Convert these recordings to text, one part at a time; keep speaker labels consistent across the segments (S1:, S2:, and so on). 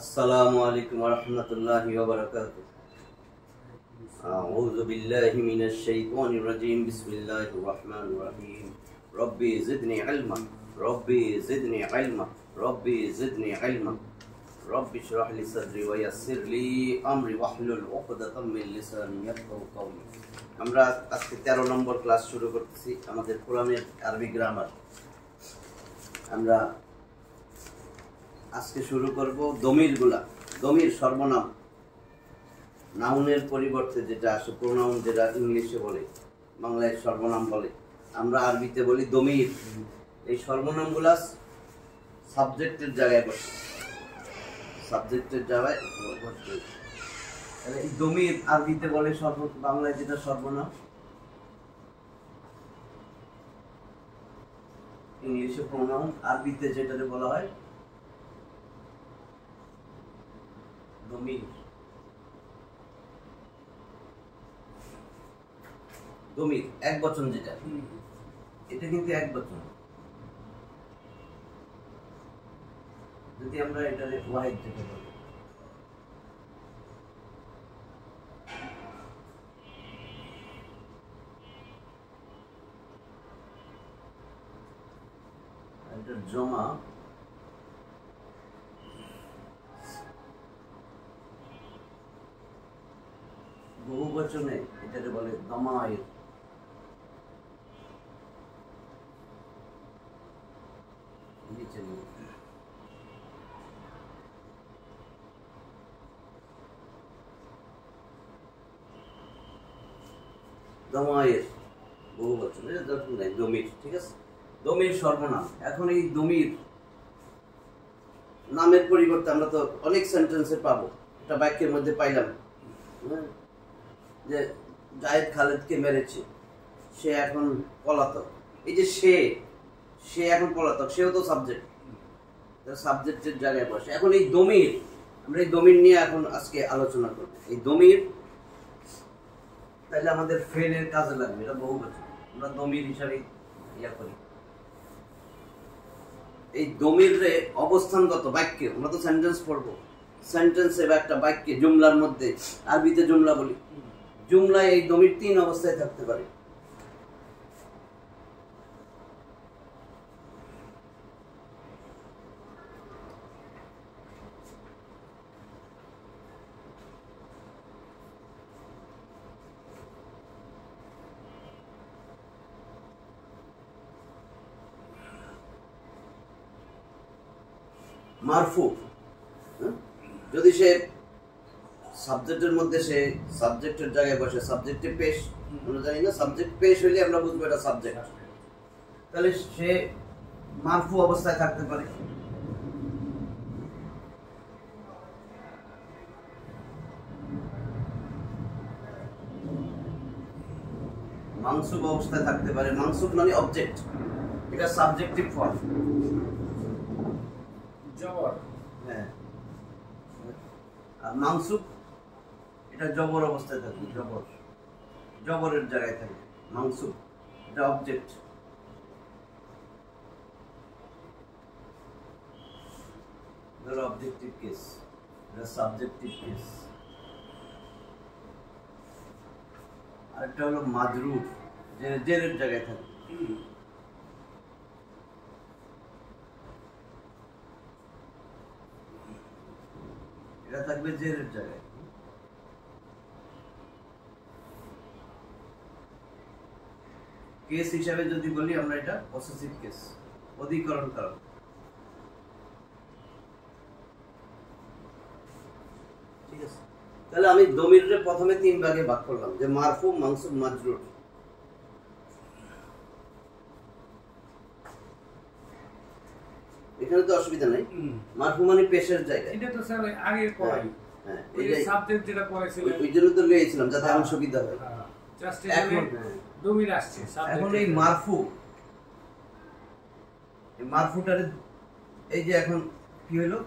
S1: अस्सलामु अलैकुम वरहमतुल्लाहि वबरकातुह। अऊज़ु बिल्लाहि मिनश शैतानिर रजीम। बिस्मिल्लाहिर रहमानिर रहीम। रब्बी ज़िदनी इल्मा, रब्बी ज़िदनी इल्मा, रब्बी ज़िदनी इल्मा। रब्बि इश्रह ली सदरी व यस्सिर ली अमरी वाहलुल उक़दतम मिन लिसानी याफ़क़हू क़ौली। আমরা আজকে 13 নম্বর ক্লাস শুরু করতেছি আমাদের কোরআনের আরবি গ্রামার। আমরা আজকে শুরু করব দমিরগুলা। দমির সর্বনাম, নাউনের পরিবর্তে যেটা আসে প্রোনাউন, যেটা ইংলিশে বলে, বাংলায় সর্বনাম বলে, আমরা আরবিতে বলি দমির। এই সর্বনামগুলা সাবজেক্টের জায়গায় বসে, সাবজেক্টের জায়গায় বসে। এই দমির আরবিতে বলে বাংলায় যেটা সর্বনাম, ইংলিশে প্রোনাউন, আরবিতে যেটাকে বলা হয় দমির। দমির এক বচন, যেটা এটা কিন্তু এক বচন। যদি আমরা এটা ওয়াহিদ যেটা বলি, এটা জমা, বহু বচনে এটাকে বলে দমায়ের। দমায়ের বহু বচন, এটা দরকার নাই, দমির। ঠিক আছে, দমির সর্বনাম। এখন এই দমির নামের পরিবর্তে আমরা তো অনেক সেন্টেন্সে পাবো, এটা বাক্যের মধ্যে পাইলাম যে জায়েদ খালেদকে মেরেছে, সে এখন পলাতক। এই যে সে এখন পলাতক, সেও তো সাবজেক্ট, সাবজেক্টের জায়গায় বসে। এখন এই দমির, আমরা এই দমির নিয়ে এখন আজকে আলোচনা করব। এই দমির তাহলে আমাদের ফেলের কাজে লাগবে, এটা বহু বছর আমরা দমির হিসাবে ইয়া করি। এই দমির অবস্থানগত বাক্যে, আমরা তো সেন্টেন্স পড়বো, সেন্টেন্সে বা একটা বাক্যে, জুমলার মধ্যে, আরবিতে জুমলা বলি, জুমলায় এই দমির 3 অবস্থায় থাকতে পারে। মারফু, যদি সে সাবজেক্টের মধ্যে, সে সাবজেক্টের জায়গায় বসে, সাবজেক্টে পেশ, আমরা জানি না, সাবজেক্ট পেশ হইলে আমরা বুঝবো এটা সাবজেক্ট, তাহলে সে মারফু অবস্থায় থাকতে পারে। মানসুব অবস্থায় থাকতে পারে। মানসুব মানে অবজেক্ট, এটা সাবজেক্টিভ ফর্ম। জবর, হ্যাঁ। আর মানসুব এটা জবর অবস্থায় থাকে, জবর, জবরের জায়গায় থাকে মানসুব, এটা অবজেক্ট। ধরো অবজেক্টিভ কেস, এটা সাবজেক্টিভ কেস। আর এটা হলো মাজরুর, জেরের জায়গায় থাকে। এটা থাকবে জেরের জায়গায়। কেস হিসাবে যদি বলি আমরা, এটা পসেসিভ কেস, অধিকরণ কারক। ঠিক আছে, তাহলে আমি দমিরে প্রথমে 3 ভাগে ভাগ করলাম, যে মারফু, মানসুব, মাজরুর। এখানে তো অসুবিধা নাই, মারফু মানে পেশের জায়গা। এটা তো স্যার আগে পড়াই, হ্যাঁ, এই সাবজেক্ট যেটা পড়াইছিল, ওই জন্য তো লিয়েছিলাম যাতে আমার সুবিধা হয়। জাস্ট এখন দমির আসছে। এখন এই মারফু, এই মারফুটারে, এই যে এখন কি হলো,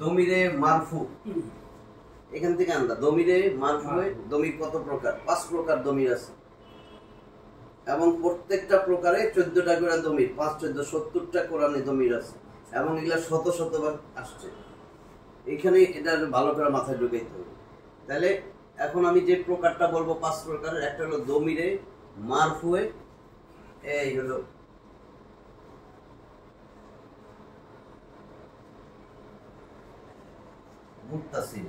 S1: দমিরে মারফু, এখান থেকে আনলা। দমিরে মারফু, দমির কত প্রকার? 5 প্রকার দমির আছে, এবং প্রত্যেকটা প্রকারে 14টা করে দমির, 5 14 70টা কোরআনে দমির আছে, এবং এগুলা শত শতবার আসছে। এখানে এটা ভালো করে মাথায় ঢুকাইতে হবে। তাহলে এখন আমি যে প্রকারটা বলবো 5 প্রকারের, একটা হলো দমিরে মারফুয়ে, এই হলো মুত্তাসিল।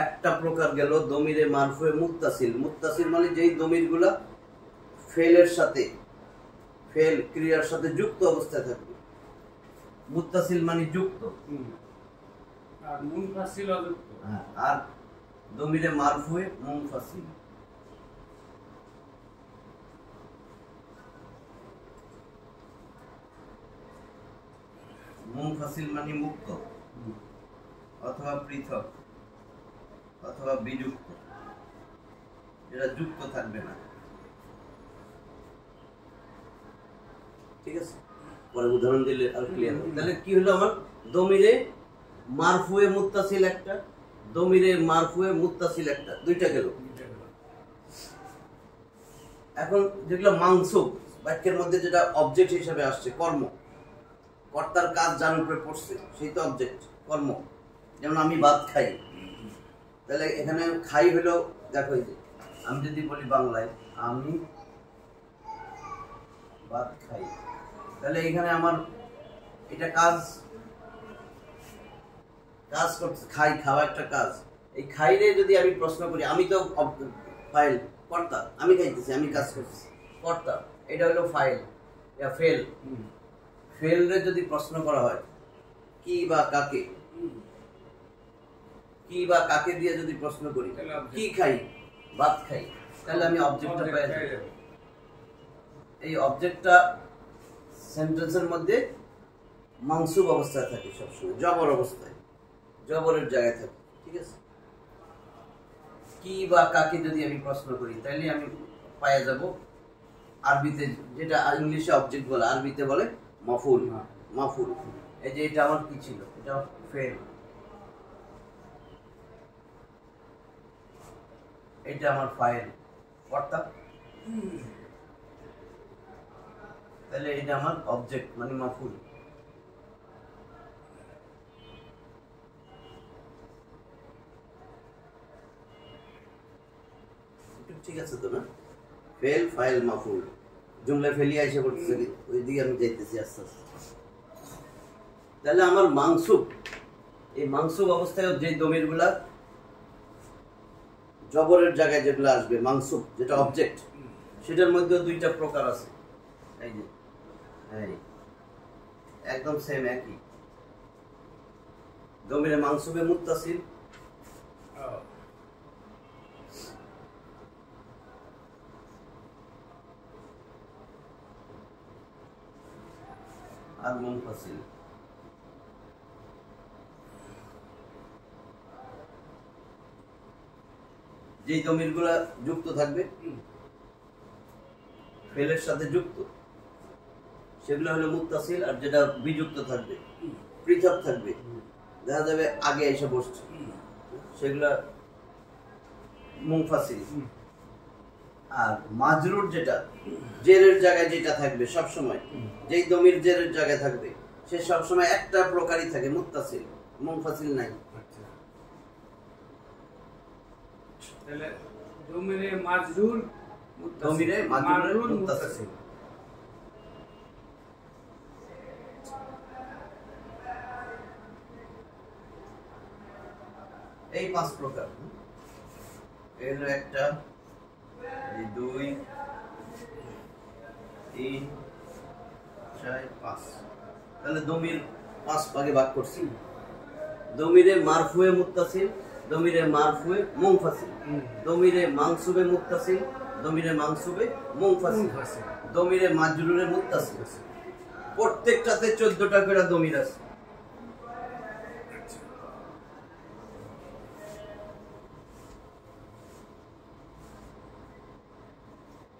S1: একটা প্রকার গেল দমিরে মারফুয়ে মুত্তাসিল। মুত্তাসিল মানে যেই দমিরগুলা ফেলের সাথে, ফেল ক্রিয়ার সাথে যুক্ত অবস্থায় থাকবে। মুত্তাসিল মানে যুক্ত,
S2: আর মুনফাসিল অযুক্ত।
S1: আর দমিরে মারফুয়ে মুনফাসিল। মুনফাসিল মানে মুক্ত অথবা পৃথক অথবা বিযুক্ত, যেটা যুক্ত থাকবে না। ঠিক আছে, পরে উদাহরণ দিলে আর ক্লিয়ার হবে। তাহলে কি হলো আমার দমিরে মারফুয়ে মুত্তাসিল একটা, দমিরে মারফুয়ে মুত্তাসিল একটা, দুইটা গেল। এখন যেগুলো মাংসুব, বাক্যের মধ্যে যেটা অবজেক্ট হিসেবে আসছে, কর্ম, কর্তার কাজ যার উপরে পড়ছে সেই তো অবজেক্ট, কর্ম। যেমন আমি ভাত খাই, তাহলে এখানে খাই হলো, দেখো এই যে আমি যদি বলি বাংলায় আমি ভাত খাই, তাহলে এখানে আমার এটা কাজ, কাজ করছে, খাই, খাওয়া একটা কাজ। এই খাইরে যদি আমি প্রশ্ন করি, আমি তো ফাইল, কর্তা, আমি খাইতেছি, আমি কাজ করছি, কর্তা, এটা হলো ফাইল, ফেল। ফেলরে যদি প্রশ্ন করা হয় কি বা কাকে, কি বা কাকে দিয়ে যদি প্রশ্ন করি, কি খাই, ভাত খাই, তাহলে আমি অবজেক্টটা পেয়ে যাব। এই অবজেক্টটা সেন্টেন্সের মধ্যে মানসুব অবস্থায় থাকে সবসময়, জবর অবস্থায়, জবরের জায়গায় থাকে। ঠিক আছে, কি বা কাকে যদি আমি প্রশ্ন করি তাহলে আমি পায়ে যাব আরবিতে, যেটা ইংলিশে অবজেক্ট বলে, আরবিতে বলে মাফুল। মাফুল, এই যে এটা আমার কি ছিল, এটা ফেল, এটা আমার ফাইল, কর্তা, তাহলে এটা আমার অবজেক্ট মানে মাফুল। ঠিক আছে তো না, ফেল ফাইল মাফুল, জুমলা ফেলিয়া এসে পড়তেছে, ওইদিকে আমি যাইতেছি আস্তে আস্তে। তাহলে আমার মাংসুব, এই মাংসুব অবস্থায় যে দমিরগুলা জবরের জায়গায় যেগুলো আসবে, মাংসুব যেটা অবজেক্ট, সেটার মধ্যে দুইটা প্রকার আছে। এই যে একদম সেম একই, দমিরে মাংসুবে মুত্তাসিল আর মুনফাসিল। যে দমিরগুলা যুক্ত থাকবে, ফেলের সাথে যুক্ত, সেগুলো হলো মুত্তাসিল। আর যেটা বিযুক্ত থাকবে, পৃথক থাকবে, দেখা যাবে আগে এসে বসছে, সেগুলা মুনফাসিল। আর মাজরুর যেটা জেরের জায়গায় যেটা থাকবে সবসময়, যেই দমির জেরের জায়গায় থাকবে সে সবসময় একটা প্রকারই থাকে, মুত্তাসিল, মুনফাসিল নাই।
S2: তাহলে দমিরে মাজরুর,
S1: দমিরে মাজরুর মুত্তাসিল। এই 5 প্রকার, এই হলো একটা, এই 2 3 4 5। তাহলে দমির 5 ভাগে ভাগ করছি। দমিরে মারফুয়ে মুত্তাসিল, দমিরে মারফুয়ে মুনফাসিল, দমিরে মানসুবে মুত্তাসিল, দমিরে মানসুবে মুনফাসিল, দমিরে মাজরুরে মুত্তাসিল। প্রত্যেকটাতে 14টা করে দমির আছে।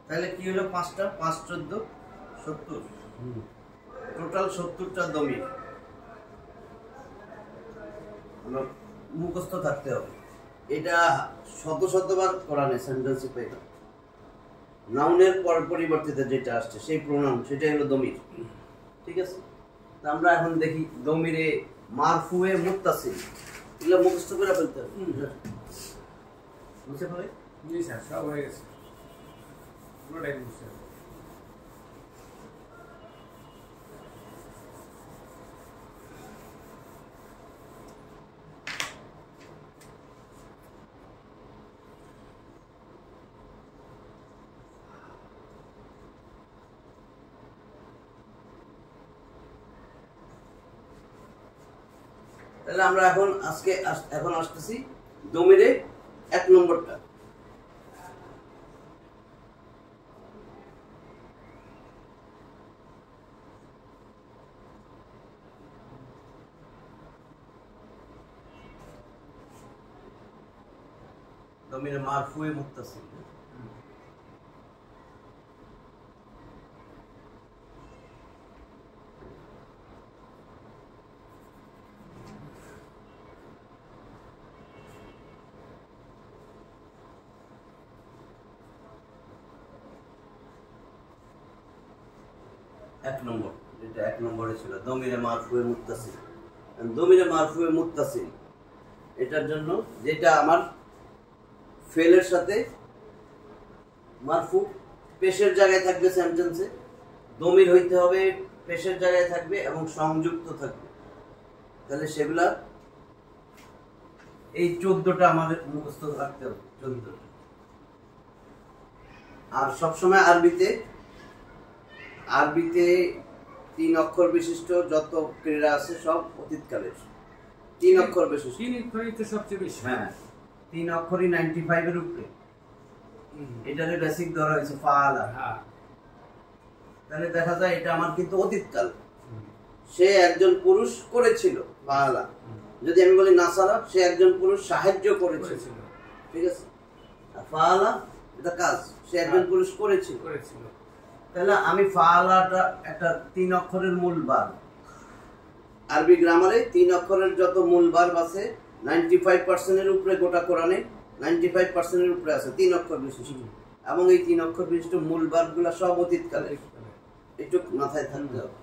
S1: তাহলে কি হলো 5টা, 5 14 70, টোটাল 70টা দমির মুখস্থ থাকতে হবে। এটা শত শতবার কোরআনে সেন্টেন্সে পেয়ে যাবে। নাউনের পরিবর্তিতে যেটা আসছে সেই প্রোনাউন, সেটাই হলো দমির। ঠিক আছে, তা আমরা এখন দেখি দমিরে মারফুয়ে মুত্তাসিল, এগুলো মুখস্থ করে ফেলতে হবে। বুঝতে পারে?
S2: জি স্যার, সব হয়ে গেছে, পুরোটাই বুঝতে হবে।
S1: তাহলে আমরা এখন আসতেছি দমিরে 1 নম্বরটা। দমিরে মারফুয়ে মুত্তাসিল। এক নম্বর, যেটা 1 নম্বরে ছিল দমিরে মারফুয়ে মুত্তাসিল। দমিরে মারফুয়ে মুত্তাসিল এটার জন্য যেটা আমার ফেলের সাথে মারফু পেশের জায়গায় থাকবে, সেন্টেন্সে দমির হইতে হবে, পেশের জায়গায় থাকবে এবং সংযুক্ত থাকবে। তাহলে সেগুলা এই 14টা আমাদের মুখস্থ রাখতে হবে, 14টা। আর সবসময় আরবিতে 3 অক্ষর বিশিষ্ট যত ক্রীড়া আছে সব অতীতকালের। 3 অক্ষর বিশিষ্ট,
S2: 3 অক্ষরই তো সবচেয়ে বেশি।
S1: হ্যাঁ 3 অক্ষরই 95 এর উপরে। এটারে বেসিক ধরা হয়েছে ফাআলা।
S2: হ্যাঁ,
S1: তাহলে দেখা যায় এটা আমার কিন্তু অতীতকাল। সে একজন পুরুষ করেছিল ফাআলা। যদি আমি বলি নাসারা, সে একজন পুরুষ সাহায্য করেছিল, ঠিক আছে। আর ফাআলা এটা কাজ, সে একজন পুরুষ করেছিল। তাহলে আমি ফাআলাটা একটা 3 অক্ষরের মূল ভার্ব। আরবি গ্রামারে 3 অক্ষরের যত মূল ভার্ব আছে 95% এর উপরে, গোটা কোরআনে 95% এর উপরে আছে 3 অক্ষর বিশিষ্ট। এবং এই 3 অক্ষর বিশিষ্ট মূল ভার্বগুলো সব অতীতকালে, একটু মাথায় থাকতে হবে।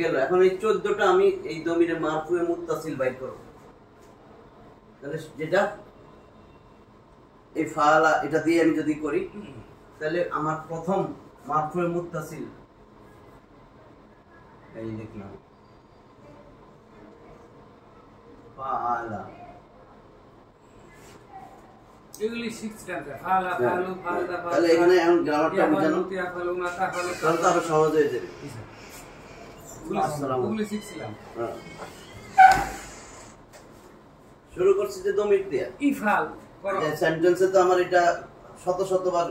S1: গেল। এখন এই 14টা আমি এই দমিরে মারফুয়ে মুত্তাসিল বাইর করব। তাহলে যেটা এই ফাআলা, এটা দিয়ে আমি যদি করি তাহলে আমার প্রথম মারফুয়ে মুত্তাসিল এই লিখলাম ফাআলা।
S2: এগুলি শিখছিলাম স্যার, ফাআলা, ফাআলু, ফাআলা,
S1: তাহলে এখানে এখন গ্রামারটা বুঝানো
S2: ইয়াফালু, না তাফালু,
S1: তাহলে তো আরো সহজ হয়ে যাবে।
S2: ওগুলি শিখছিলাম।
S1: শুরু করছি যে দমির দিয়া
S2: ইফাল করো।
S1: সেন্টেন্সে তো আমার এটা শতবার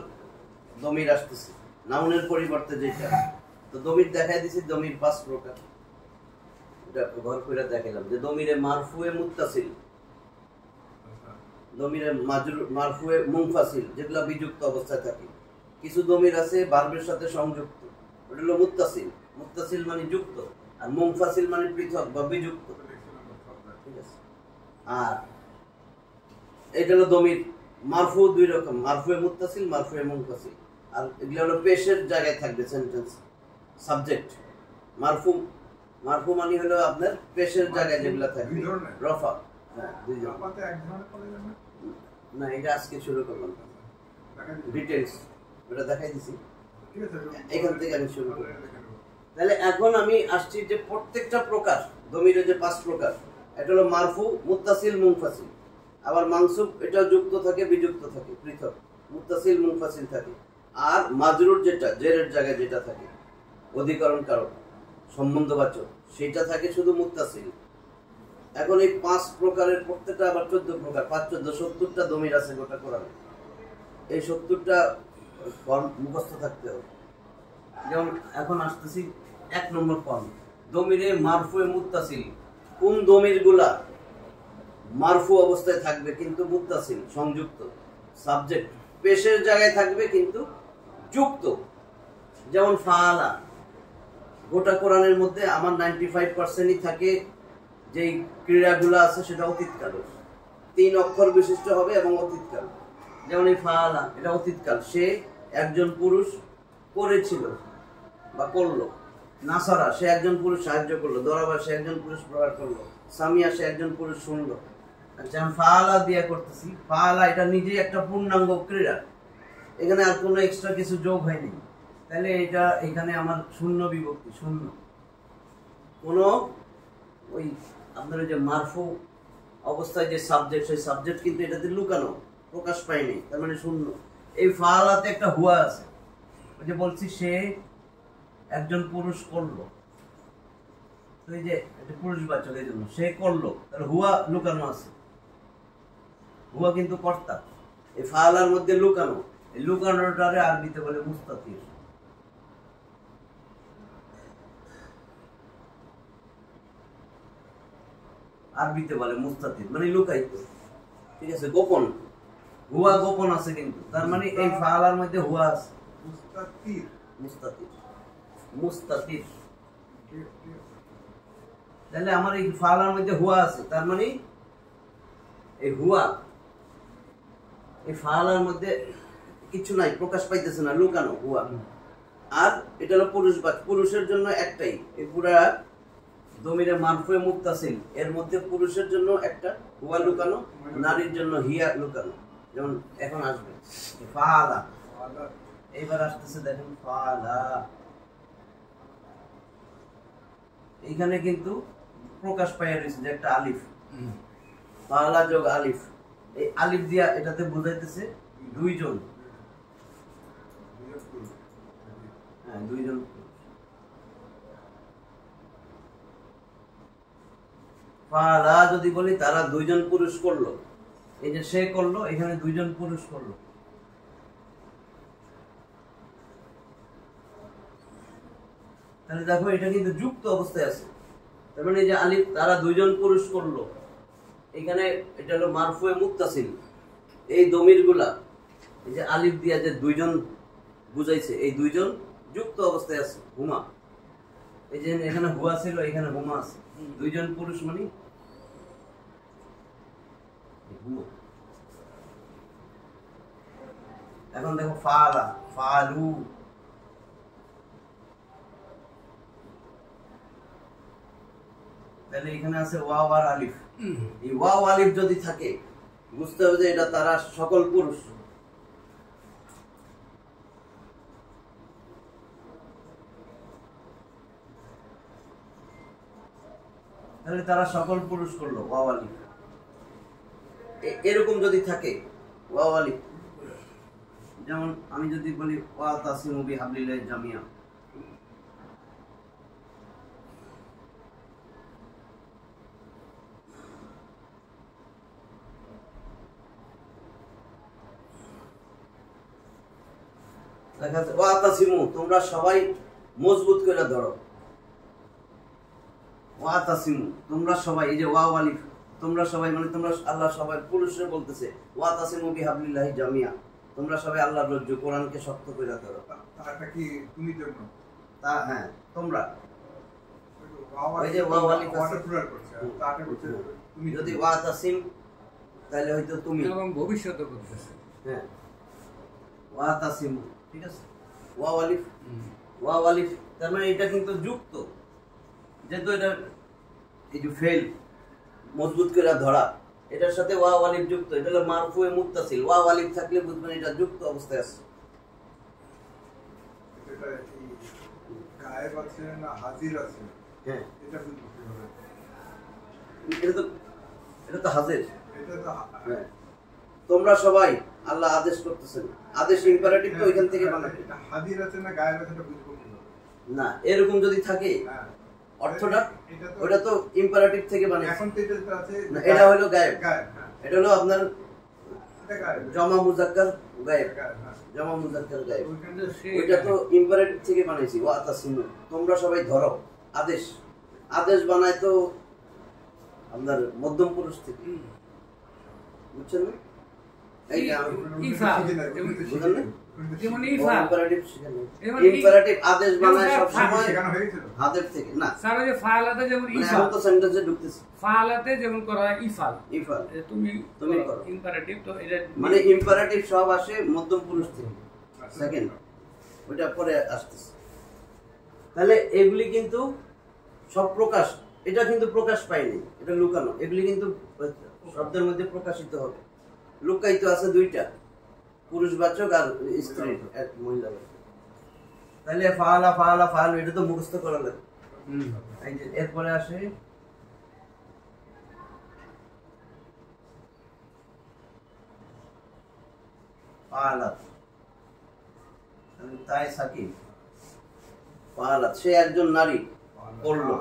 S1: দমির আসতেছে, নাউনের পরিবর্তে যেটা। তো দমির দেখাই দিছি, দমির 5 প্রকার। এটা ঘর করে দেখাইলাম যে দমিরে মারফুয়ে মুত্তাসিল, দমিরে মারফুয়ে মুনফাসিল, যেগুলো বিযুক্ত অবস্থায় থাকে। কিছু দমির আছে ভার্বের সাথে সংযুক্ত, ওটা হলো মুত্তাসিল। মুত্তাসিল মানে যুক্ত, আর মুনফাসিল মানে পৃথক বা বিযুক্ত, ঠিক আছে। আর এটা হলো দমির মারফু 2 রকম, মারফুয়ে মুত্তাসিল, মারফুয়ে মুনফাসিল। আর এগুলো হলো পেশের জায়গায় থাকবে সেন্টেন্স, সাবজেক্ট। মারফু মানে হলো আপনার পেশের জায়গায় যেগুলো থাকবে, রফা। হ্যাঁ, 2 ধরনের। না, এটা আজকে শুরু করলাম, ডিটেইলস ওটা দেখাই দিছি, এখান থেকে আমি শুরু করব। তাহলে এখন আমি আসছি যে প্রত্যেকটা প্রকার দমিরের যে 5 প্রকার, এটা হলো মারফু, মুত্তাসিল, মুনফাসিল। আবার মানসুব এটাও যুক্ত থাকে, বিযুক্ত থাকে, পৃথক, মুত্তাসিল, মুনফাসিল থাকে। আর মাজরুর যেটা জেরের জায়গায় যেটা থাকে, অধিকরণ কারক, সম্বন্ধবাচক, সেটা থাকে শুধু মুত্তাসিল। এখন এই 5 প্রকারের প্রত্যেকটা আবার 14 প্রকার, 5 14 70টা দমির আছে গোটা কোরআনে। এই 70টা ফর্ম মুখস্থ থাকতে হবে। যেমন এখন আসতেছি 1 নম্বর ফর্ম, দমিরে মারফুয়ে মুত্তাসিল। কোন দমিরগুলা মারফু অবস্থায় থাকবে কিন্তু মুত্তাসিল, সংযুক্ত, সাবজেক্ট পেশের জায়গায় থাকবে কিন্তু যুক্ত। যেমন ফাআলা, গোটা কোরআনের মধ্যে আমার 95%ই থাকে যেই ক্রীড়াগুলো আছে সেটা অতীতকাল, 3 অক্ষর বিশিষ্ট হবে এবং অতীতকাল। যেমন এই ফাআলা, এটা অতীতকাল, সে একজন পুরুষ করেছিল বা করলো। নাসারা, সে একজন পুরুষ সাহায্য করলো। দরাবা, সে একজন পুরুষ প্রহার করলো। স্বামী আসে, একজন পুরুষ শুনলো, আচ্ছা আমি ফাআলা দিয়া করতেছি, ফাআলা এটা নিজেই একটা পূর্ণাঙ্গ ক্রিয়া, এখানে আর কোনো এক্সট্রা কিছু যোগ হয়নি, তাহলে এটা এখানে আমার শূন্য বিভক্তি, শূন্য। কোনো ওই আপনার যে মারফু অবস্থায় যে সাবজেক্ট, সেই সাবজেক্ট কিন্তু এটাতে লুকানো, প্রকাশ পায়নি, তার মানে শূন্য। এই ফাআলাতে একটা হুয়া আছে, ওই যে বলছি সে একজন পুরুষ করলো, তো এই যে এটা পুরুষবাচক, এই জন্য সে করলো, তাহলে হুয়া লুকানো আছে, হুয়া কিন্তু কর্তা, এই ফাআলার মধ্যে লুকানো, এই লুকানোটারে আরবিতে বলে মুস্তাতির। আরবিতে বলে মুস্তাতির, মানে লুকায়িত, ঠিক আছে, গোপন, হুয়া গোপন আছে কিন্তু, তার মানে এই ফাআলার মধ্যে হুয়া আছে,
S2: মুস্তাতির।
S1: মুস্তাতির, মুস্তাতির। তাহলে আমার এই ফাআলার মধ্যে হুয়া আছে, তার মানে এই হুয়া এই ফাআলার মধ্যে কিছু নাই, প্রকাশ পাইতেছে না, লুকানো হুয়া। আর এটা হলো পুরুষবাচক, পুরুষের জন্য একটাই, এই পুরা দমিরে মারফুয়ে মুত্তাসিল, এর মধ্যে পুরুষের জন্য একটা হুয়া লুকানো, নারীর জন্য হিয়া লুকানো। যেমন এখন আসবে ফাআলা, এইবার আসতেছে দেখেন ফাআলা, এইখানে কিন্তু প্রকাশ পাইয়া রয়েছে যে একটা আলিফ, ফাআলা যোগ আলিফ, এই আলিফ দিয়া এটাতে বোঝাইতেছে দুইজন, হ্যাঁ দুইজন। ফাআলা যদি বলি তারা দুইজন পুরুষ করলো, এই যে সে করলো, এখানে দুইজন পুরুষ করলো, তাহলে দেখো এটা কিন্তু যুক্ত অবস্থায় আছে, তার মানে এই যে আলিফ তারা দুইজন পুরুষ করলো, এখানে এটা হলো মারফুয়ে মুত্তাসিল, এই দমির গুলা এই যে আলিফ দিয়া যে দুইজন বুঝাইছে, এই দুইজন যুক্ত অবস্থায় আছে, হুমা, এই যে এখানে হুয়া ছিল, এখানে হুমা আছে, দুইজন পুরুষ মানে হুমা। এখন দেখো ফাআলা, ফাআলু, তাহলে এখানে আছে ওয়াও আর আলিফ, এই ওয়াও আলিফ যদি থাকে বুঝতে হবে যে এটা তারা সকল পুরুষ, তাহলে তারা সকল পুরুষ করলো, ওয়াও আলিফ এরকম যদি থাকে, ওয়াও আলিফ, যেমন আমি যদি বলি ওয়া তাসিমু বিহাবলিল্লাহি জামিয়া, লেখা আছে ওয়া তাসিমু, তোমরা সবাই মজবুত করে ধরো, ওয়া তাসিমু তোমরা সবাই, এই যে ওয়াও আলিফ, তোমরা সবাই মানে তোমরা আল্লাহ সবাই পুরুষরা বলতেছে, ওয়া তাসিমু বিহাবলিল্লাহি জামিয়া, তোমরা সবাই আল্লাহর রজ্জু কোরআনকে শক্ত করে ধরো,
S2: তাটা কি তুমি জন্য
S1: তা হ্যাঁ তোমরা,
S2: ওই যে ওয়াও আলিফ আছে পুরো করছে, তাটা করছে তুমি
S1: যদি ওয়া তাসিম তাহলে হয়তো তুমি,
S3: এবং ভবিষ্যতে করতেছে,
S1: হ্যাঁ ওয়া তাসিমু, ঠিক আছে, ওয়াও আলিফ, ওয়াও আলিফ, তার মানে এটা কিন্তু যুক্ত, যেহেতু এটা এই যে ফেল মজবুত করে ধরা, এটার সাথে ওয়াও আলিফ যুক্ত, এটা হলো মারফুয়ে মুত্তাসিল, ওয়াও আলিফ থাকলে বুঝবেন এটা যুক্ত অবস্থায় আছে।
S2: এটা কি গায়েব আছে না হাজির আছে,
S1: হ্যাঁ
S2: এটা বুঝতে হবে,
S1: এটা তো হাজির,
S2: এটা তো
S1: হ্যাঁ তোমরা সবাই, আল্লাহ আদেশ করতেছেন, আদেশ ইম্পারেটিভ তো ওইখান থেকে বানাবে,
S2: এটা হাজির আছে না গায়েব আছে এটা বুঝবো কি
S1: না এরকম যদি থাকে
S2: হ্যাঁ
S1: অর্থটা, ওটা তো ইম্পারেটিভ থেকে বানাবে,
S2: এখন তো এটা আছে
S1: না এটা হলো গায়েব,
S2: গায়েব, হ্যাঁ
S1: এটা হলো আপনার
S2: এটা গায়েব,
S1: জমা মুজাক্কার গায়েব,
S2: গায়েব, হ্যাঁ
S1: জমা মুজাক্কার গায়েব,
S3: কিন্তু সে
S1: ওইটা তো ইম্পারেটিভ থেকে বানাইছি, ওয়া তাসিমু তোমরা সবাই ধরো, আদেশ, আদেশ বানায় তো আপনার মধ্যম পুরুষ থেকে, বুঝছেন না, এই যে আমি
S3: ইফা,
S1: বুঝলেন না,
S3: যেমন ইফা,
S1: ইম্পারেটিভ শিখানো,
S3: যেমন
S1: ইম্পারেটিভ আদেশ বানায় সব সময়
S2: শেখানো হয়েছিল
S1: হাতের থেকে, না
S3: স্যার ওই যে ফাআলাতে যেমন
S1: মানে
S3: ইফা,
S1: এখন তো সেন্টেন্সে ঢুকতেছে,
S3: ফাআলাতে যেমন করা হয় ইফাল,
S1: ইফাল,
S3: তুমি
S1: তুমি করো,
S3: ইম্পারেটিভ, তো এটা
S1: মানে ইম্পারেটিভ সব আসে মধ্যম পুরুষ থেকে, সেকেন্ড ওইটা পরে আসতেছে, তাহলে এগুলি কিন্তু সব প্রকাশ এটা কিন্তু প্রকাশ পায়নি, এটা লুকানো। এগুলি কিন্তু শব্দের মধ্যে প্রকাশিত হবে। লুকায়িত আছে দুইটা, পুরুষবাচক আর স্ত্রী এক মহিলাবাচক। তাহলে ফাআলা ফাআলা ফাআলু এটা তো মুখস্থ করা লাগে। এই যে এরপরে আসে ফাআলাত, তাই সাকিব ফাআলাত, সে একজন নারী করলো।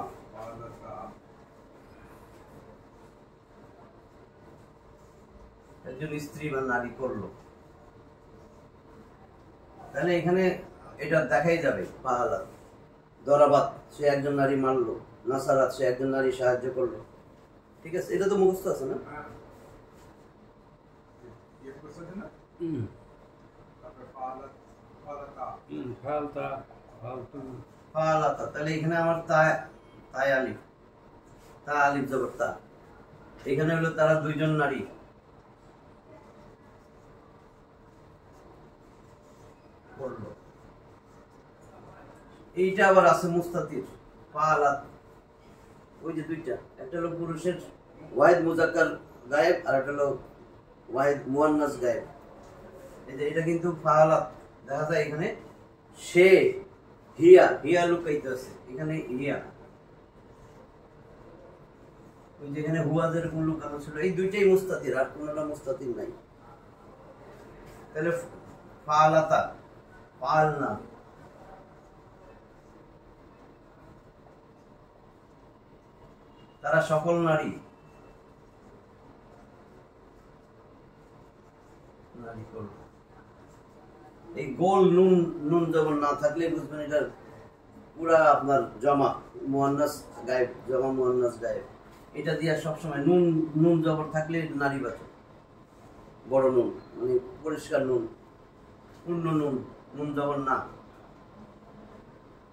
S1: একজন স্ত্রী বা নারী করলো। তাহলে এখানে এটা দেখাই যাবে ফাআলাত। দরাবাত, সে একজন নারী মারলো। নাসারাত, সে একজন নারী সাহায্য করলো। ঠিক আছে, এটা তো মুখস্থ আছে না?
S3: ফালতা ফালতু
S1: ফাআলাতা, তাহলে এখানে আমার তাই আলিফ, তা আলিফ জবর তা। এখানে হলো তারা দুইজন নারী। করলো। এইটা আবার আছে মুস্তাতির ফাআলাত। ওই যে দুইটা, একটা হলো পুরুষের ওয়াহিদ মুজাক্কার গায়েব, আর একটা হলো ওয়াহিদ মুয়ান্নাস গায়েব। এই যে এটা কিন্তু ফাআলাত দেখা যায় এখানে। সে হিয়া, হিয়া লুকাইতে আছে এখানে, হিয়া। ওই যেখানে হুয়া যেরকম লুকানো ছিল, এই দুইটাই মুস্তাতির, আর কোনোটা মুস্তাতির নাই। তাহলে ফাআলাতা, ফাআলনা, তারা সকল নারী নারী করল। এই গোল নুন, নুন জবর না থাকলে বুঝবেন এটা পুরা আপনার জমা মুয়ান্নাস গায়েব, জমা মুয়ান্নাস গায়েব। এটা দিয়ে সবসময় নুন, নুন জবর থাকলে নারীবাচক, বড় নুন, মানে পরিষ্কার নুন, পূর্ণ নুন, নুন জবর না।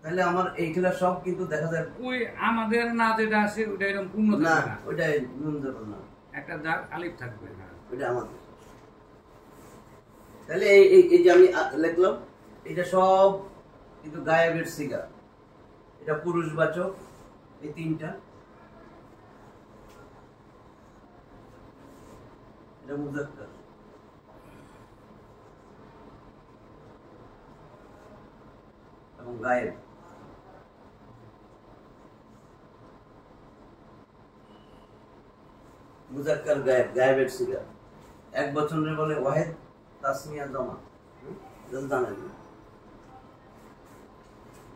S1: তাহলে আমার এইগুলা সব কিন্তু দেখা যায়
S3: ওই আমাদের না যেটা আছে ওটা এরকম পূর্ণ
S1: না,
S3: থাকবে না,
S1: ওইটা নুন জবর না,
S3: একটা দাগ আলিফ থাকবে না।
S1: ওইটা আমাদের। তাহলে এই যে আমি লিখলাম, এটা সব কিন্তু গায়েবের সিগা। এটা পুরুষবাচক, এই তিনটা। এটা মুজাক্কার। এবং গায়েব। মুজাক্কার গায়েব, গায়েবের সিগা। এক বচনের বলে ওয়াহিদ, তাসমিয়া জমা, জানেন।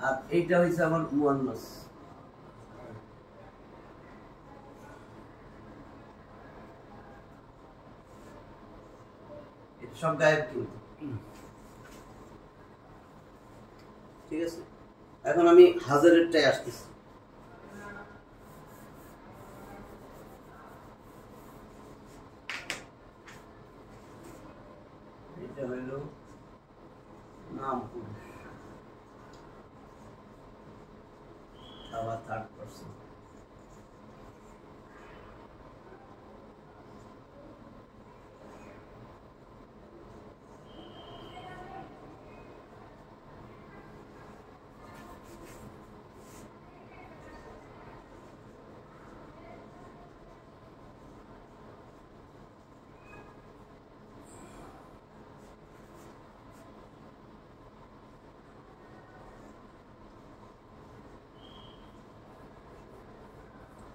S1: আর এইটা হইছে আমার মুয়ান্নাস। এটা সব গায়েব কিন্তু। ঠিক আছে, এখন আমি হাজারেরটাই আসতেছি। এটা হইল নাম পুরুষ, আবার থার্ড পারসন।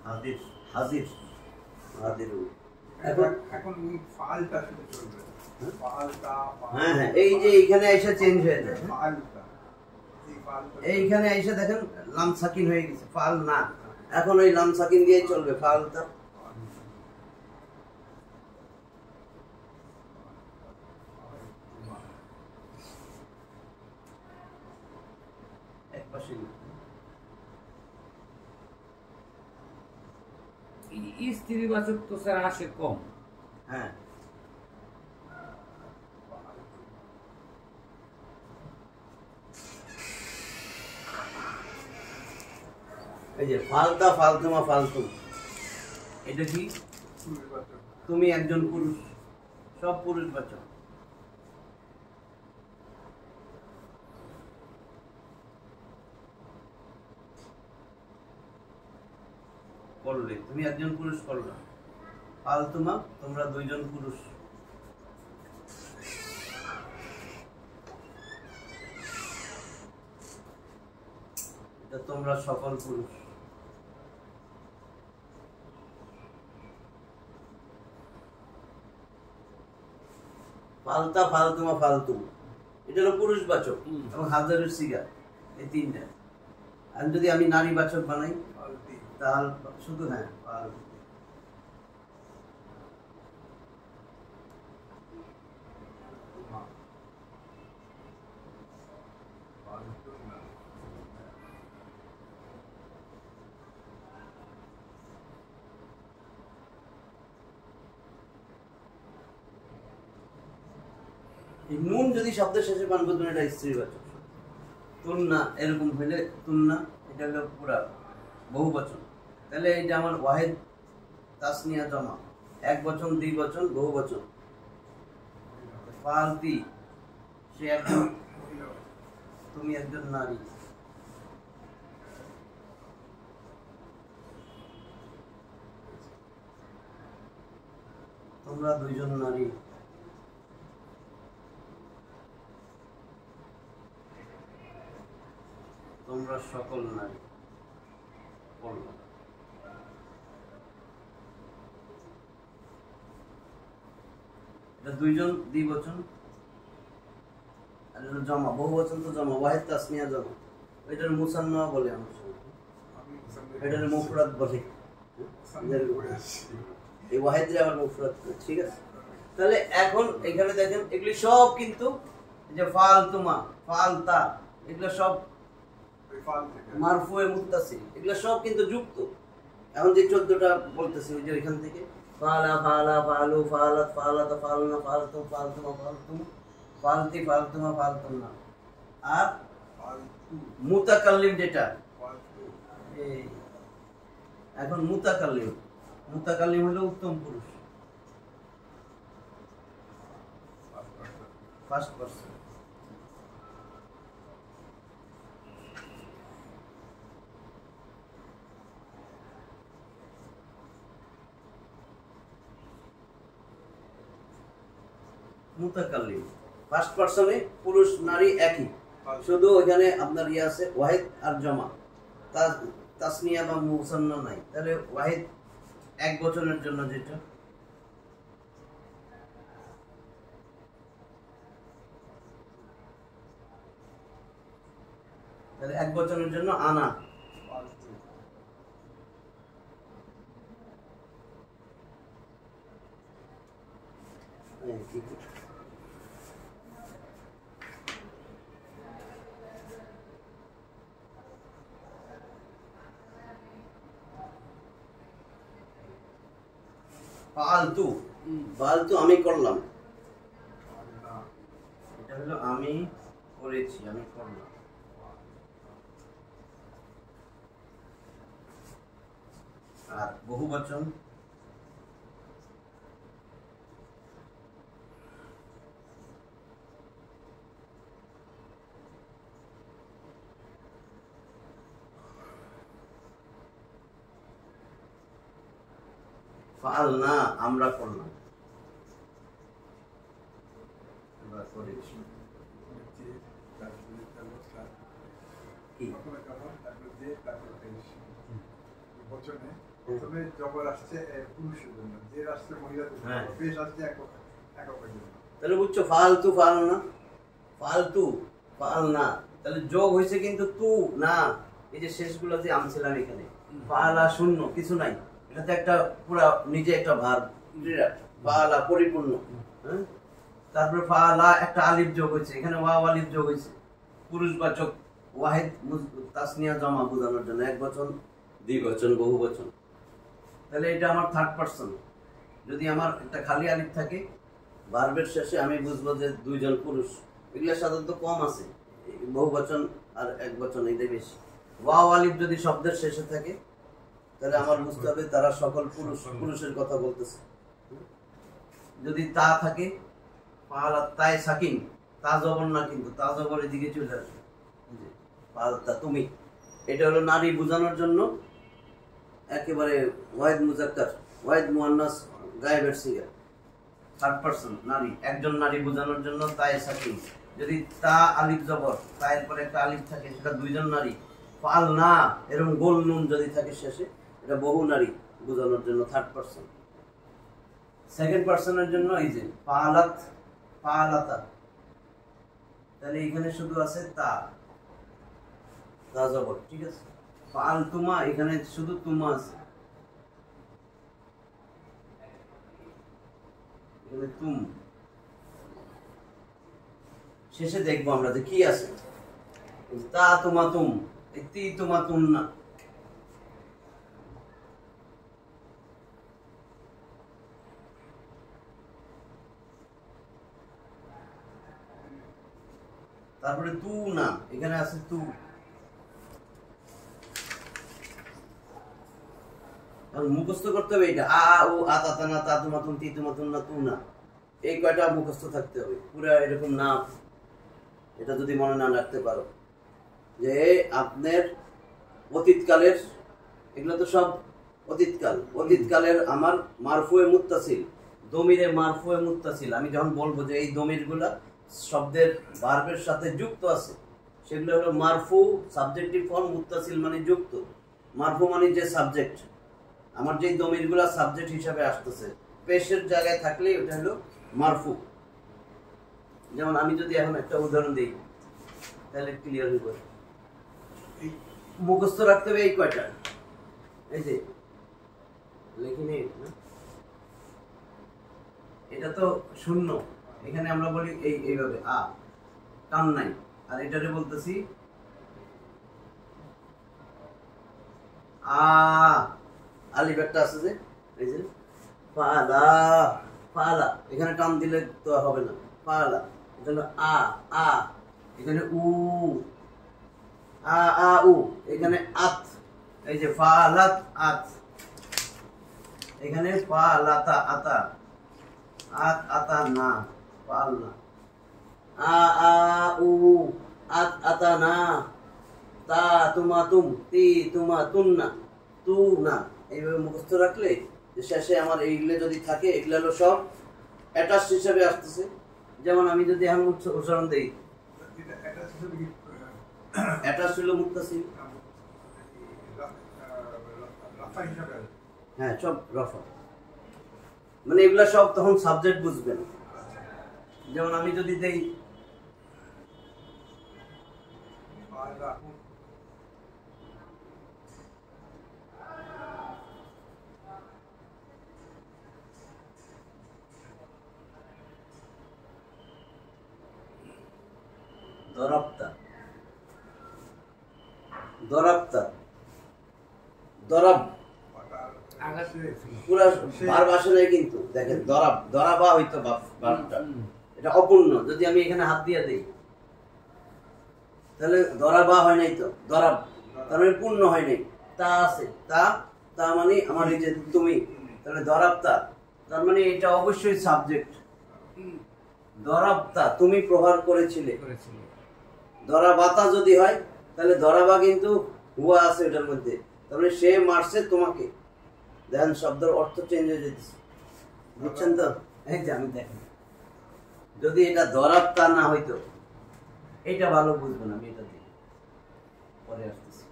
S1: হাজির, হাজির, হাজির। এখন
S2: এখন এই ফালটা শুধু চলবে, ফালটা,
S1: হ্যাঁ হ্যাঁ, এই যে এইখানে আইসা চেঞ্জ হয়ে যায়।
S2: ফালটা, এই ফালটা,
S1: এইখানে আইসা দেখেন লাম সাকিন হয়ে গেছে, ফাল না। এখন ওই লাম সাকিন দিয়ে চলবে, ফালটা। এক পাশে
S3: স্ত্রীবাচক তো স্যার আসে কম।
S1: হ্যাঁ, এই যে ফালতা, ফালতুমা, ফালতু, এটা কি?
S2: পুরুষবাচক।
S1: তুমি একজন পুরুষ, সব পুরুষবাচক। করলে, তুমি একজন পুরুষ করলে, ফালতুমা তোমরা দুইজন পুরুষ। এটা তোমরা সকল পুরুষ। ফালতা, ফালতুমা, ফালতুম এটা হলো পুরুষবাচক এবং হাজারের সিগা, এই তিনটা। আর যদি আমি নারীবাচক বানাই তাহলে শুধু হ্যাঁ এই নুন যদি শব্দের শেষে পান বুঝবেন এটা স্ত্রীবাচক। তুন্না এরকম হইলে তুন্না এটা হলো পুরা বহুবচন। তাহলে এই যে আমার ওয়াহেদ তাসনিয়া জমা, এক বচন, দ্বিবচন, বহুবচন। ফালতি সে একজন, তুমি একজন নারী। তোমরা দুইজন নারী। তোমরা সকল নারী। এটা দুইজন দ্বিবচন, আর এটা জমা, বহুবচন তো জমা, ওয়াহিদ তাসনিয়া জমা। এটার মুসান্না বলে আমার সঙ্গে, এটার মুফরাদ বলে। এই ওয়াহিদরে আবার মুফরাদ, ঠিক আছে। তাহলে এখন এখানে দেখেন এগুলি সব কিন্তু যে ফালতুমা, ফালতা, এগুলো সব মারফুয়ে মুত্তাসিল, এগুলো সব কিন্তু যুক্ত। এখন যে 14টা বলতেছি ওই যে এখান থেকে ফালা, ফালা, ফালু, ফালাত, ফালাত, ফালনা, ফালতুম, ফালতুমা, ফালতুম, ফালতি, ফালতুমা, ফালতুমনা। আর মুতাকাল্লিম যেটা, এখন মুতাকাল্লিম, মুতাকাল্লিম হলো উত্তম পুরুষ, ফার্স্ট পারসন। মুতাকাল্লিম ফার্স্ট পারসনে পুরুষ নারী একই, শুধু ওখানে আপনার ইয়ে আছে ওয়াহিদ আর জমা, তাসনিয়া বা মুসান্না নাই। তাহলে ওয়াহিদ এক বচনের জন্য যেটা, তাহলে এক বচনের জন্য আনা। ফালতু, ফালতু আমি করলাম, এটা হলো আমি করেছি, আমি করলাম। আর বহুবচন ফালনা, আমরা করলাম, আমরা করেছি।
S2: প্রথমে জবর আসছে পুরুষের জন্য, যে আসছে মহিলাদের জন্য, পেশ আসছে এককের জন্য।
S1: তাহলে বুঝছো ফালতু, ফালনা, ফালতু, ফালনা, তাহলে যোগ হয়েছে কিন্তু তু না। এই যে শেষগুলো যে আনছিলাম এখানে, ফালা শূন্য কিছু নাই, এটাতে একটা পুরা নিজে একটা ভার, ফালা পরিপূর্ণ। হ্যাঁ, তারপরে ফালা একটা আলিফ যোগ হয়েছে, এখানে ওয়াও আলিফ যোগ হয়েছে, পুরুষবাচক ওয়াহিদ তাসনিয়া জমা বোঝানোর জন্য, এক বচন, দ্বিবচন, বহুবচন। তাহলে এটা আমার থার্ড পারসন। যদি আমার একটা খালি আলিফ থাকে ভার্বের শেষে, আমি বুঝবো যে দুইজন পুরুষ। এগুলো সাধারণত কম আছে, বহুবচন আর এক বচন এটাই বেশি। ওয়াও আলিফ যদি শব্দের শেষে থাকে তাহলে আমার বুঝতে হবে তারা সকল পুরুষ, পুরুষের কথা বলতেছে। যদি তা থাকে, পালা তাই সাকিন, তা জবর না, কিন্তু তা জবর এদিকে চলে আসবে, পালতা তুমি, এটা হলো নারী বোঝানোর জন্য একেবারে ওয়াহিদ মুজাক্কার, ওয়াহিদ মুয়ান্নাস, গায়েবের সিগা, থার্ড পারসন নারী, একজন নারী বোঝানোর জন্য তায়ে সাকিন। যদি তা আলিফ জবর, তায়ের পরে একটা আলিফ থাকে, সেটা দুইজন নারী। ফাল না এরকম গোল নুন যদি থাকে শেষে, এটা বহু নারী বোঝানোর জন্য থার্ড পারসন। সেকেন্ড পারসনের জন্য এই যে ফালাত, ফালাতা, তাহলে এখানে শুধু আছে তা, তা জবর, ঠিক আছে। ফাল তুমা, এখানে শুধু তুমা আছে, এখানে তুম। শেষে দেখবো আমরা যে কি আছে, তা তুমা তুম, তি তুমা তুম না। তারপরে তু না, এখানে আছে তু। মুখস্থ করতে হবে এটা, আ ও আতা না, তা তুমা তুম, তি তুমা তুম না, তু না, এই কয়টা মুখস্থ থাকতে হবে পুরা এরকম না। এটা যদি মনে না রাখতে পারো যে আপনার অতীতকালের, এগুলো তো সব অতীতকাল, অতীতকালের আমার মারফুয়ে মুত্তাসিল, দমিরে মারফুয়ে মুত্তাসিল, আমি যখন বলবো যে এই দমিরগুলা শব্দের ভার্বের সাথে যুক্ত আছে, সেগুলো হলো মারফু, সাবজেক্টিভ ফর্ম, মুত্তাসিল মানে যুক্ত। মারফু মানে যে সাবজেক্ট, আমার যে দমিরগুলা সাবজেক্ট হিসাবে আসতেছে, পেশের জায়গায় থাকলে ওটা হলো মারফু। যেমন আমি যদি এখন একটা উদাহরণ দিই তাহলে ক্লিয়ার হয়ে যাবে। মুখস্থ রাখতে হবে এই কয়টা, এই যে লিখিনি, এটা তো শূন্য, এখানে আমরা বলি এইভাবে আ, টান নাই। আর এটারে বলতেছি আ, আলিফ একটা আছে যে, এই যে ফালা, ফালা, এখানে টান দিলে তো হবে না, ফালা, এটা হলো আ, আ, এখানে উ, আ আ উ, এখানে আত, এই যে ফালাত আত, এখানে ফালাতা আতা, আত আতা না, ফাল না, আ আ উ, আত আতা না, তা তুমা তুম, তি তুমা তুন না, তু না। এইভাবে মুখস্থ রাখলে শেষে আমার এইগুলো যদি থাকে, এগুলো হলো সব অ্যাটাচ হিসাবে আসতেছে। যেমন আমি যদি এখন উদাহরণ দিই, অ্যাটাচ হলো মুত্তাসিল, হ্যাঁ সব রফা, মানে এগুলা সব তখন সাবজেক্ট বুঝবেন। যেমন আমি যদি দেই দরাবতা, দরাবতা, দরাব, পুরা ভার্ব আসে নাই কিন্তু দেখেন, দরাব, দরাবা হইতো ভার্বটা, এটা অপূর্ণ। যদি আমি এখানে হাত দিয়ে দেই তাহলে দরাবা হয় নাই, তো দরাব তার মানে পূর্ণ হয় নাই, তা আছে, তা, তা মানে আমার এই যে তুমি, তাহলে দরাবতা, তার মানে এটা অবশ্যই সাবজেক্ট। দরাবতা, তুমি প্রহার করেছিলে। দরাবাতা যদি হয় তাহলে দরাবা কিন্তু হুয়া আছে এটার মধ্যে, তাহলে সে মারছে তোমাকে। দেখেন শব্দের অর্থ চেঞ্জ হয়ে যেতেছে, বুঝছেন তো? এই যে আমি দেখেন, যদি এটা দরাবতা না হইতো, এটা ভালো বুঝবেন, আমি এটা দিই পরে আসতেছি।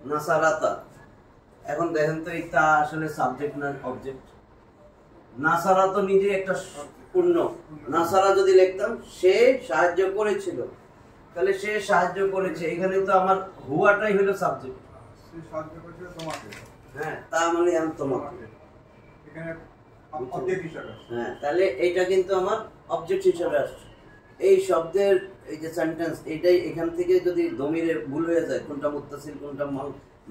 S1: নাসারাতা, এখন দেখেন তো এটা আসলে সাবজেক্ট না অবজেক্ট। নাসারা তো নিজে একটা পূর্ণ, নাসারা যদি লিখতাম সে সাহায্য করেছিল, তাহলে সে সাহায্য করেছে, এখানে তো আমার হুয়াটাই হলো সাবজেক্ট।
S2: সে সাহায্য করেছিল তোমাকে,
S1: হ্যাঁ, তা মানে আমি তোমাকে,
S2: এখানে অবজেক্ট হিসাবে।
S1: হ্যাঁ, তাহলে এইটা কিন্তু আমার অবজেক্ট হিসাবে আসছে। এই শব্দের এই যে সেন্টেন্স, এটাই এখান থেকে যদি দমিরে ভুল হয়ে যায়, কোনটা মুত্তাসিল, কোনটা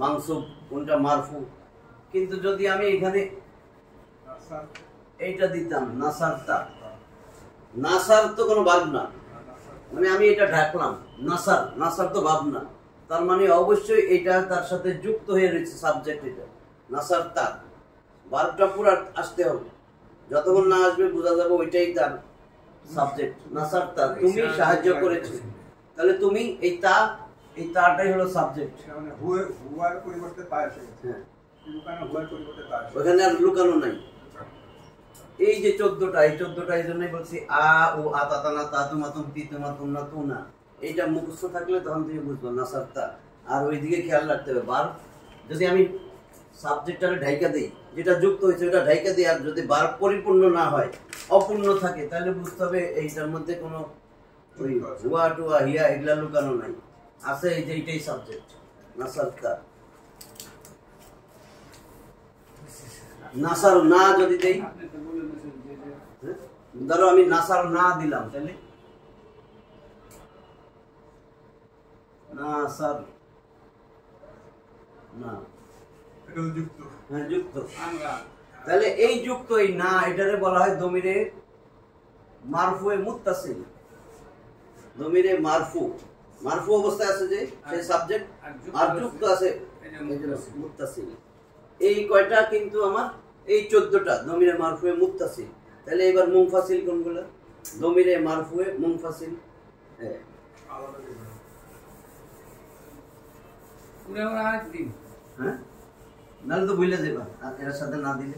S1: মানসুব, কোনটা মারফু, কিন্তু যদি আমি এখানে এইটা দিতাম নাসারতা, নাসার তো কোনো ভাব না, মানে আমি এটা ঢাকলাম, নাসার, নাসার তো ভাব না, তার মানে অবশ্যই এটা তার সাথে যুক্ত হয়ে রয়েছে সাবজেক্ট। এটা নাসারতা ভার্বটা পুরো আসতে হবে, যতক্ষণ না আসবে বোঝা যাবে ওইটাই তার সাবজেক্ট, নাসারতা তুমি সাহায্য করেছো, তাহলে তুমি এই তাটাই হলো সাবজেক্ট।
S2: মানে হুয়ার পরিবর্তে তা এসে গেছে।
S1: হ্যাঁ,
S2: লুকানো হুয়ার পরিবর্তে তা এসে
S1: ওখানে আর লুকানো নাই। এই যে 14টা, এই 14টা এই জন্যই বলছি আ ও আতাতানা তাতুমাতুম তিতুমাতুম না তুনা, এইটা মুখস্থ থাকলে তখন তুমি বুঝবো নাসারতা। আর ওইদিকে খেয়াল রাখতে হবে, ভার্ব যদি আমি সাবজেক্টটারে ঢাইকা দেই, যেটা যুক্ত হয়েছে ওটা ঢাইকা দিই, আর যদি ভার্ব পরিপূর্ণ না হয়, অপূর্ণ থাকে, তাহলে বুঝতে হবে এইটার মধ্যে কোনো ওই হুয়া টুয়া হিয়া এগুলা লুকানো নাই, আছে এই যে এইটাই সাবজেক্ট নাসারতা। নাসার না যদি দেই,
S3: আপনি তো বলে দিয়েছেন যে
S1: ধরো আমি নাসার না দিলাম, তাহলে নাসার না,
S2: এটা তো যুক্ত।
S1: হ্যাঁ যুক্ত।
S3: আমরা
S1: তাহলে এই যুক্ত এই না এটারে বলা হয় দমিরে মারফুয়ে মুত্তাসিল। দমিরে মারফু, মারফু অবস্থায় আছে যে সেই সাবজেক্ট, আর যুক্ত আছে মুত্তাসিল। এই কয়টা কিন্তু আমার এই 14টা দমিরে মারফুয়ে মুত্তাসিল। তাহলে এবার মুনফাসিল কোনগুলো? দমিরে মারফুয়ে মুনফাসিল। হ্যাঁ,
S2: আলাদা করে।
S3: পুরো আমরা আজ দিন
S1: হ্যাঁ, নাহলে তো ভুলে যাবা আর এর সাথে না দিলে,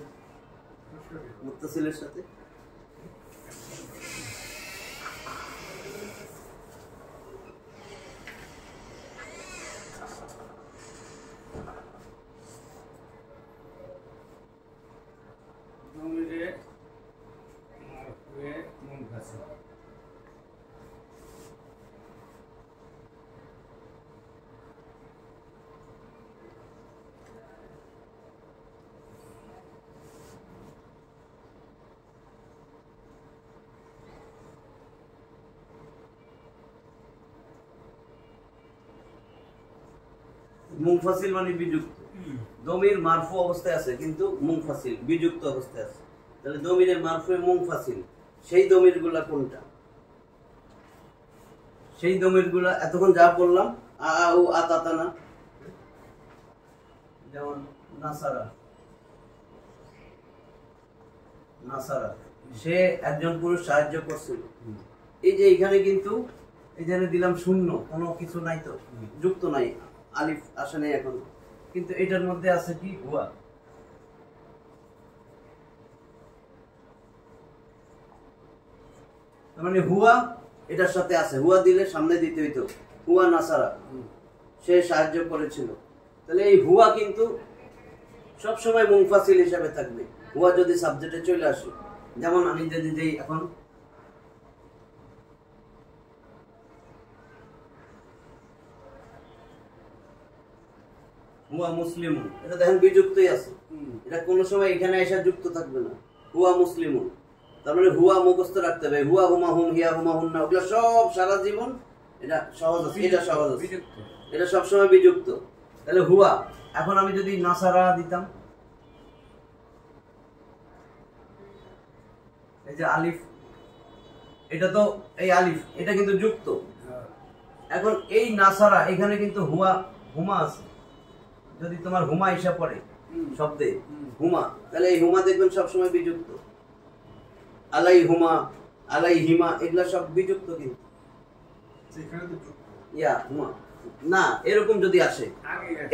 S1: মুত্তাসিলের সাথে।
S3: জমিরে মারফুয়ে মুনফাসিল।
S1: মুনফাসিল মানে বিযুক্ত। দমির মারফু অবস্থায় আছে কিন্তু মুনফাসিল বিযুক্ত অবস্থায় আছে। তাহলে দমিরের মারফুয়ে মুনফাসিল, সেই দমিরগুলা কোনটা? সেই দমিরগুলা এতক্ষণ যা বললাম, আ ও আতাতানা, যেমন নাসারা, নাসারা সে একজন পুরুষ সাহায্য করছিল। এই যে এখানে কিন্তু এখানে দিলাম শূন্য, কোনো কিছু নাই তো, যুক্ত নাই, আলিফ আসে নাই এখন, কিন্তু এটার মধ্যে আছে কি হুয়া। মানে হুয়া এটার সাথে আছে, হুয়া দিলে সামনে দিতে হইতো, হুয়া নাসারা সে সাহায্য করেছিল। তাহলে এই হুয়া কিন্তু সবসময় মুনফাসিল হিসাবে থাকবে, হুয়া যদি সাবজেক্টে চলে আসে। যেমন আমি যদি দেই এখন হুয়া মুসলিমুন, এটা দেখেন বিযুক্তই আছে, এটা কোনো সময় এখানে এসে যুক্ত থাকবে না। হুয়া মুসলিমুন, তার মানে হুয়া মুখস্থ রাখতে হবে, হুয়া হুমা হুম হিয়া হুমা হুন্না, ওগুলো সব সারা জীবন এটা সহজ আছে, এটা সহজ আছে,
S3: বিযুক্ত।
S1: এটা সবসময় বিযুক্ত। তাহলে হুয়া, এখন আমি যদি নাসারা দিতাম, এই যে আলিফ, এটা তো এই আলিফ এটা কিন্তু যুক্ত। এখন এই নাসারা এখানে কিন্তু হুয়া হুমা আছে, যদি তোমার হুমা হিসাব পড়ে শব্দে হুমা, তাহলে এই হুমা দেখবেন সবসময় বিযুক্ত। আলাই হুমা, আলাই হিমা, এগুলা সব বিযুক্ত। কিন্তু
S2: সেখানে তো যুক্ত।
S1: ইয়া হুমা না, এরকম যদি আসে,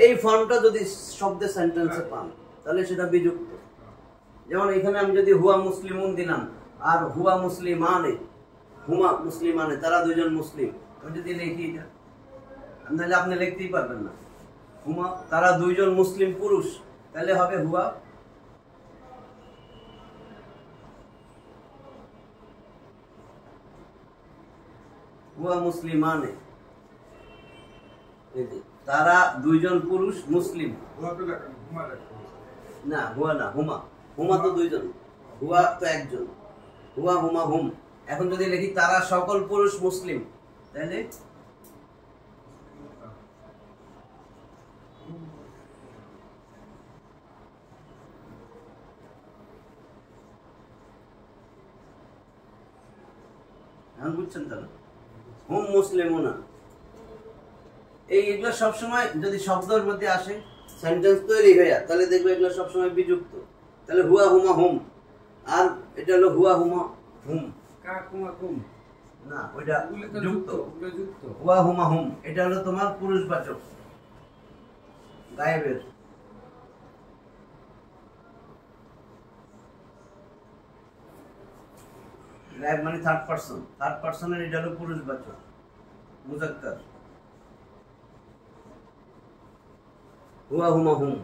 S1: এই ফর্মটা যদি শব্দে সেন্টেন্সে পান, তাহলে সেটা বিযুক্ত। যেমন এখানে আমি যদি হুয়া মুসলিমুন দিলাম, আর হুয়া মুসলিমানে, হুমা মুসলিমানে, তারা দুজন মুসলিম, আমি যদি লিখি এটা, নাহলে আপনি লিখতেই পারবেন না। হুমা তারা দুইজন মুসলিম পুরুষ, তাহলে হবে হুয়া হুয়া মুসলিমানে, এই যে তারা দুইজন পুরুষ মুসলিম।
S2: হুয়া তো লেখা, হুমা লেখা।
S1: না হুয়া না, হুমা, হুমা তো দুইজন, হুয়া তো একজন, হুয়া হুমা হুম। এখন যদি লিখি তারা সকল পুরুষ মুসলিম, তাহলে বুঝছেন তো? হুম মুসলিমুনা, এগুলো সবসময় যদি শব্দের মধ্যে আসে, সেন্টেন্স তৈরি হয়ে, তাহলে দেখবে এগুলো সবসময় বিযুক্ত। তাহলে হুয়া হুমা হুম, আর এটা হলো হুয়া হুমা হুম।
S3: কাকুমাকুম
S1: না, ওইটা
S3: ওগুলো তো
S1: যুক্ত।
S3: ওগুলো যুক্ত।
S1: হুয়া হুমা হুম, এটা হলো তোমার পুরুষবাচক গায়েবের। গায়েব মানে থার্ড পার্সন, থার্ড পার্সনের এটা হলো পুরুষবাচক মুজাক্কার। হুয়া হুমা হুম।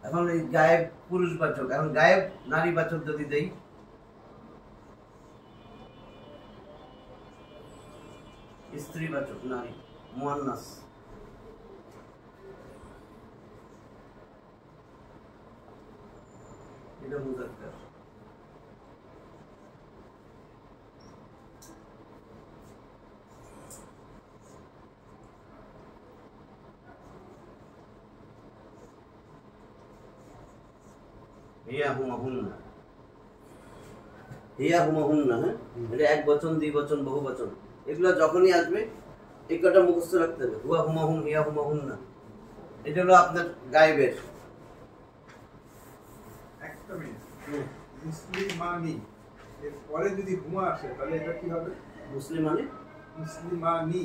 S1: এখন এই গায়েব পুরুষবাচক, এখন গায়েব নারীবাচক যদি দেই, স্ত্রীবাচক নারী, মুয়ান্নাস। এটা মুজাক্কার। হিয়া হুমা হুন্না, হিয়া হুমা হুন্না, হ্যাঁ, এটা এক বচন, দ্বি বচন, বহু বচন, এগুলো যখনই আসবে এই কটা মুখস্থ রাখতে হবে। হুয়া হুমা হুম, হিয়া হুমা হুন্না, এটা হলো আপনার গায়েবের।
S2: একটা মিনিট, মুসলিমানি এর পরে যদি হুমা আসে তাহলে এটা কি হবে?
S1: মুসলিম মানে
S2: মুসলিমানি,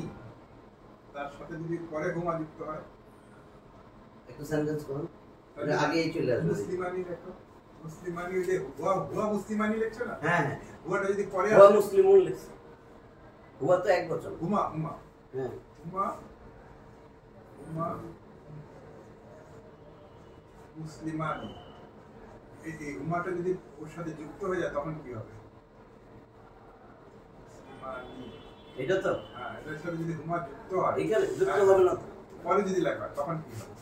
S2: তার সাথে যদি পরে হুমা যুক্ত হয়
S1: একটা সেন্টেন্স করুন, এটা আগেই চলে আসবে।
S2: মুসলিমানি লেখো, মুসলিমানি, ওই যে হুয়া হুয়া মুসলিমানি লিখছো না,
S1: হ্যাঁ হ্যাঁ,
S2: হুয়াটা যদি পরে
S1: হুয়া
S2: আসে,
S1: মুসলিমুন লিখছে, হুয়া তো এক বচন।
S2: হুমা হুমা
S1: হ্যাঁ,
S2: হুমা হুমা মুসলিমানি, এই হুমাটা যদি ওর সাথে যুক্ত হয়ে যায় তখন কি হবে? মুসলিমানি,
S1: এটা তো
S2: হ্যাঁ, এটার সাথে যদি হুমা যুক্ত হয়,
S1: এখানে যুক্ত
S2: হ্যাঁ,
S1: হবে না তো।
S2: পরে যদি লেখা হয় তখন কি হবে?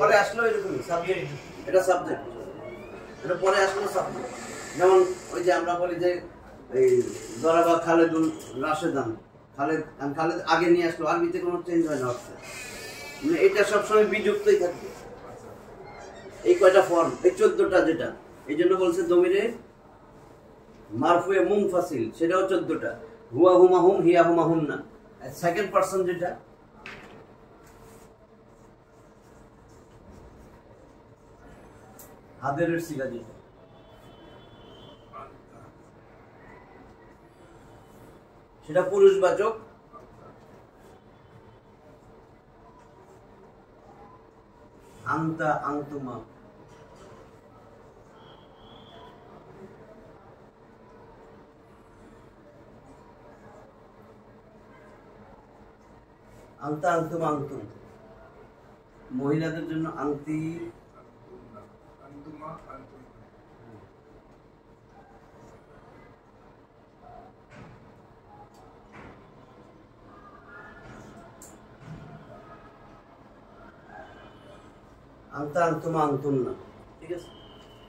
S1: পরে আসলো এরকম সাবজেক্ট, এটা সাবজেক্ট, এটা পরে আসলো সাবজেক্ট। যেমন ওই যে আমরা বলি যে এই দরাবা খালেদুল রাশেদান, খালেদ, খালেদ আগে নিয়ে আসলো, আরবিতে কোনো চেঞ্জ হয় না অর্থ, মানে এটা সবসময় বিযুক্তই থাকবে। এই কয়টা ফর্ম, এই 14টা যেটা, এই জন্য বলছে দমিরে মারফুয়ে মুনফাসিল, সেটাও 14টা। হুয়া হুমা হুম, হিয়া হুমা হুন্না। সেকেন্ড পারসন যেটা, হাদেরের সিগা যেটা, সেটা পুরুষবাচক। আন্তা আন্তুমা, আন্তা আন্তুমা আন্তুম, মহিলাদের জন্য আংতি,
S2: আন্তুমা আন্তুম,
S1: আন্তা আন্তুমা আন্তুম না, ঠিক আছে,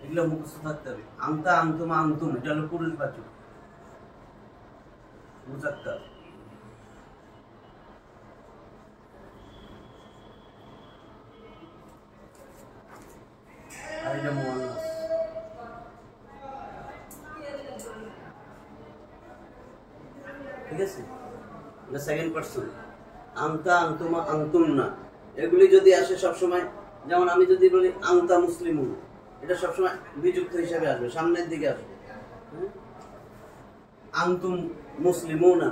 S1: এগুলো মুখস্থ থাকতে হবে। আন্তা আন্তুমা আন্তুম, এটা হলো পুরুষবাচক মুজাক্কার। আর এটা মুয়ান্নাস। ঠিক আছে, এটা সেকেন্ড পারসন। আন্তা আন্তুমা আন্তুম না, এগুলি যদি আসে সবসময়, যেমন আমি যদি বলি আন্তা মুসলিমুন, এটা সবসময় বিযুক্ত হিসাবে আসবে, সামনের দিকে আসবে। আন্তুম মুসলিমুনা,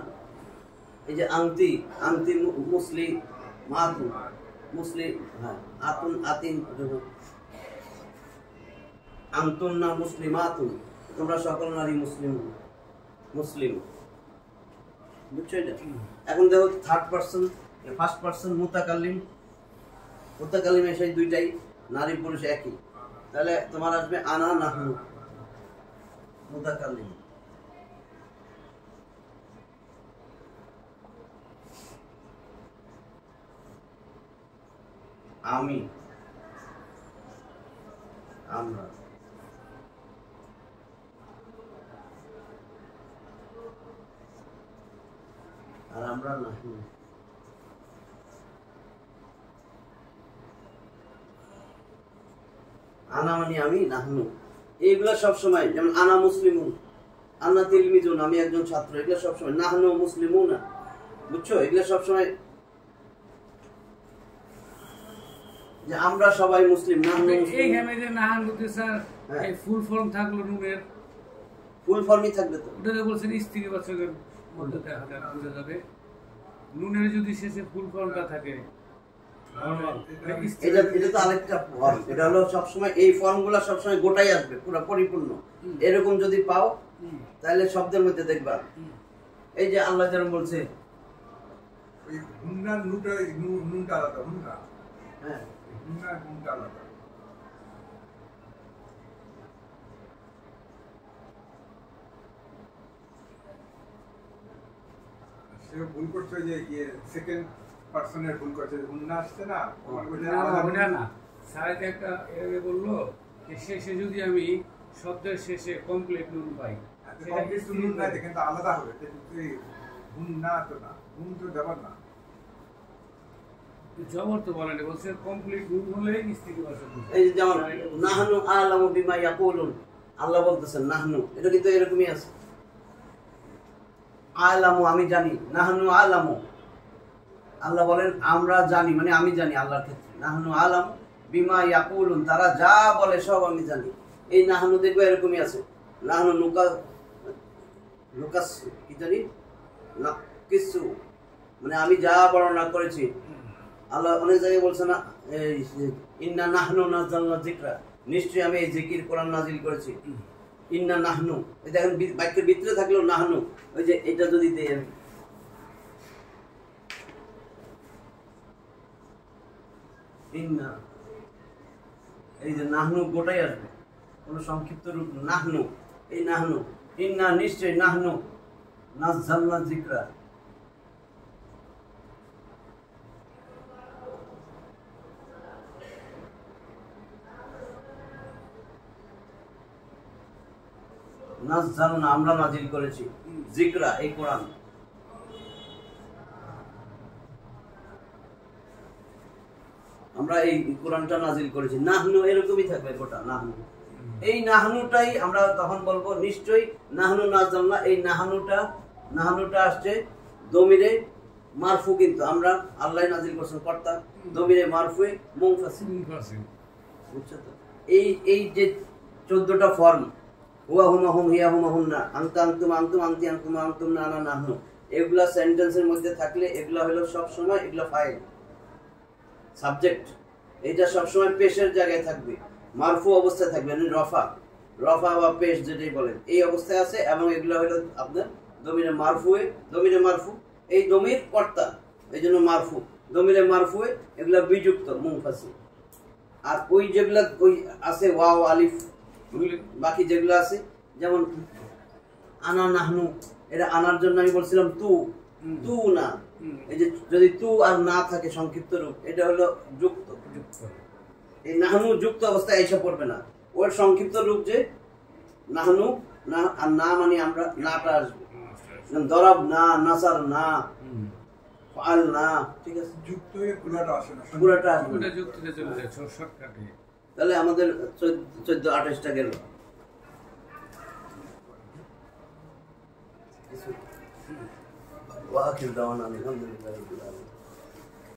S1: এই যে আংতি, আংতি মুসলিম মাতুন, মুসলিম, হ্যাঁ, আতুন আতিন, আন্তুন না মুসলিমাতুন, তোমরা সকল নারী মুসলিম, মুসলিম, বুঝছো এটা? এখন দেখো থার্ড পারসন, ফার্স্ট পারসন মুতাকাল্লিম, মুতাকাল্লিম এসে দুইটাই নারী পুরুষ একই, তাহলে তোমার আসবে আনা নাহনু মুতাকাল্লিম। আমি, আমরা, আর আমরা নাহনু। আনা মানে আমি, নাহনু, এইগুলা সবসময়, যেমন আনা মুসলিমুন, আনা তিলমিজুন, আমি একজন ছাত্র, এগুলো সবসময়। নাহনু মুসলিমুনা, বুঝছো, এগুলো সবসময় যে আমরা সবাই মুসলিম, নাহনু মুসলিম।
S3: এইখানে যে নাহান হতে স্যার,
S1: হ্যাঁ।
S3: এই ফুল ফর্ম থাকলো নুনের,
S1: ফুল ফর্মই থাকবে তো।
S3: ওটা যে বলছেন স্ত্রীবাচকের মধ্যে দেখা যায় বোঝা যাবে নুনের যদি শেষে ফুল ফর্মটা থাকে
S1: এটা তো আরেকটা ফর্ম। এটা হলো সবসময় এই ফর্মগুলো সবসময় গোটাই আসবে পুরো পরিপূর্ণ। এরকম যদি পাও তাহলে শব্দের মধ্যে দেখবা এই যে আল্লাহ যেরকম বলছে
S2: ওই হুন্নার নুনটা আলাদা, হুন্না
S1: হ্যাঁ
S2: হুন্নার নুনটা আলাদা। সে ভুল করছে যে ইয়ে সেকেন্ড পার্সনের ভুল করছে, হুন্না আসছে না
S3: না না স্যারকে একটা এভাবে বললো যে শেষে যদি আমি শব্দের শেষে কমপ্লিট নুন পাই
S2: কমপ্লিট নুন নাই, কিন্তু আলাদা হবে। হুন্না তো না, নুন তো যাবার না।
S3: জবর তো বলেন, বলছে কমপ্লিট নুন হলে স্ত্রীবাচক।
S1: এই যে যেমন নাহনু আ'লামু বিমা ইয়াকুলুন, আল্লাহ বলতেছেন নাহনু, এটা কিন্তু এরকমই আছে। আ'লামু আমি জানি, নাহনু আ'লামু আল্লাহ বলেন আমরা জানি, মানে আমি জানি আল্লাহর ক্ষেত্রে। নাহনু আ'লামু বিমা ইয়াকুলুন, তারা যা বলে সব আমি জানি। এই নাহনু দেখবে এরকমই আছে। নাহনু লুকাস কি জানি না কিছু, মানে আমি যা বর্ণনা করেছি। আল্লাহ অনেক জায়গায় বলছে না ইন্না নাহনু নাযালনা যিকরা, নিশ্চয়ই আমি এই জিকির কোরআন নাজিল করেছি। ইন্না নাহনু, এই দেখেন বাক্যের ভিতরে থাকলেও নাহনু, ওই যে এটা যদি দেই আমি ইন্না, এই যে নাহনু গোটাই আসবে, কোনো সংক্ষিপ্ত রূপ নাহনু। এই নাহনু ইন্না নিশ্চয়ই নাহনু নাযালনা যিকরা, নাযালনা আমরা নাজিল করেছি, যিকরা এই কোরআন। আমরা এই কোরআনটা নাজিল করেছি। নাহনু এরকমই থাকবে গোটা নাহনু। এই নাহনুটাই আমরা তখন বলবো নিশ্চয়ই নাহনু নাযালনা। এই নাহনুটা আসছে দমিরে মারফু, কিন্তু আমরা আল্লাহ নাজিল করছেন কর্তা, দমিরে মারফুয়ে মুনফাসিল। বুঝছো তো? এই যে 14টা ফর্ম, হুয়া হুমা হুম হিয়া হুমা হুন্না, আনতা আনতুম আনতুম আনতি আনতুম আনতুম না না নাহনু, এগুলা সেন্টেন্সের মধ্যে থাকলে এগুলা হলো সব সময় এগুলা ফাইল সাবজেক্ট। এটা সব সময় পেশের জায়গায় থাকবে, মারফু অবস্থায় থাকবে, মানে রফা বা পেশ যেটাই বলেন এই অবস্থায় আছে। এবং এগুলা হলো আপনার দমিরে মারফু, এই দমির কর্তা, এই জন্য মারফু। দমিরে মারফুয়ে এগুলা বিযুক্ত মুনফাসিল। আর ওই যেগুলা ওই আছে ওয়াও আলিফ, বাকি যেগুলো আছে যেমন আনা নাহনু, এটা আনার জন্য আমি বলছিলাম তু না। এই যে যদি তু আর না থাকে সংক্ষিপ্ত রূপ, এটা হলো যুক্ত। এই নাহনু যুক্ত অবস্থায় এসে পড়বে না, ওর সংক্ষিপ্ত রূপ যে নাহনু না, আর না মানে আমরা, নাটা আসবে। দরাব না, নাসার না, ফাল না, ঠিক আছে,
S2: যুক্ত হয়ে পুরাটা আসে না,
S1: পুরাটা আসবে না।
S3: যুক্তিতে চলে যায় শর্টকাটে।
S1: তাহলে আমাদের 14-28টা গেল। ওয়াকিল দাওয়ানা আলহামদুলিল্লাহ রাব্বিল আলামিন।